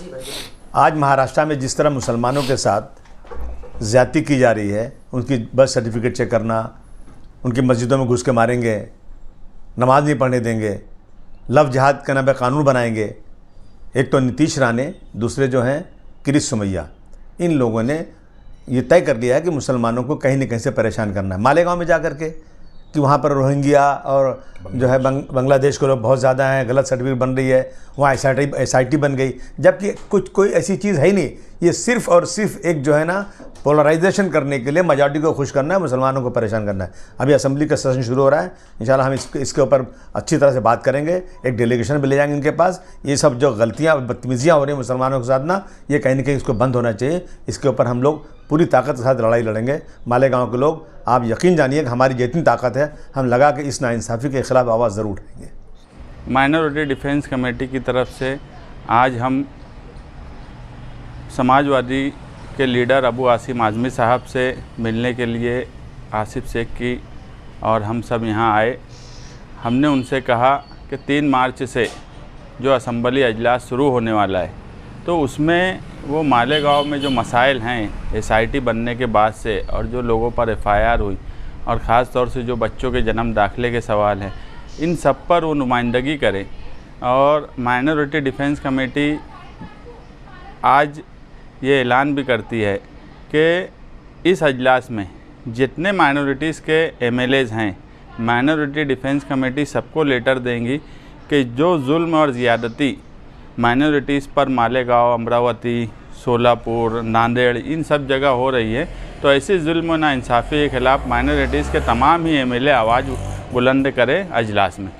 आज महाराष्ट्र में जिस तरह मुसलमानों के साथ ज़्यादती की जा रही है, उनकी बर्थ सर्टिफिकेट चेक करना, उनकी मस्जिदों में घुस के मारेंगे, नमाज नहीं पढ़ने देंगे, लव जिहाद के नाम पे कानून बनाएंगे। एक तो नीतीश राणे, दूसरे जो हैं किरीट सोमैया, इन लोगों ने ये तय कर लिया है कि मुसलमानों को कहीं न कहीं से परेशान करना है। मालेगांव में जा कर के कि वहाँ पर रोहिंग्या और जो है बांग्लादेश के लोग बहुत ज़्यादा हैं, गलत सर्टिफिकेट बन रही है, वहाँ SIT बन गई, जबकि कोई ऐसी चीज़ है ही नहीं। ये सिर्फ़ और सिर्फ एक जो है ना पोलराइजेशन करने के लिए, मेजॉरिटी को खुश करना है, मुसलमानों को परेशान करना है। अभी असेंबली का सेशन शुरू हो रहा है, इंशाल्लाह हम इसके ऊपर अच्छी तरह से बात करेंगे, एक डेलीगेशन भी ले जाएंगे इनके पास। ये सब जो गलतियाँ बदतमीजियाँ हो रही हैं मुसलमानों के साथ ना, ये कहीं ना कहीं इसको बंद होना चाहिए। इसके ऊपर हम लोग पूरी ताकत के साथ लड़ाई लड़ेंगे। मालेगांव के लोग, आप यकीन जानिए कि हमारी जितनी ताकत है, हम लगा के इस नाइंसाफ़ी के ख़िलाफ़ आवाज़ ज़रूर उठाएंगे। माइनॉरिटी डिफेंस कमेटी की तरफ से आज हम समाजवादी के लीडर अबू आसिम आज़मी साहब से मिलने के लिए आसिफ शेख की और हम सब यहाँ आए। हमने उनसे कहा कि 3 मार्च से जो असेंबली अजलास शुरू होने वाला है, तो उसमें वो मालेगांव में जो मसाइल हैं SIT बनने के बाद से, और जो लोगों पर FIR हुई, और ख़ास तौर से जो बच्चों के जन्म दाखिले के सवाल हैं, इन सब पर वो नुमाइंदगी करें। और माइनॉरिटी डिफेंस कमेटी आज ये ऐलान भी करती है कि इस अजलास में जितने माइनॉरिटीज़ के MLAs हैं, माइनॉरिटी डिफेंस कमेटी सबको लेटर देंगी कि जो जुल्म और ज़्यादती माइनॉरिटीज़ पर मालेगांव, अमरावती, सोलापुर, नांदेड़, इन सब जगह हो रही है, तो ऐसी जुल्म और नाइंसाफ़ी के ख़िलाफ़ माइनॉरिटीज़ के तमाम ही MLA आवाज़ बुलंद करें अजलास में।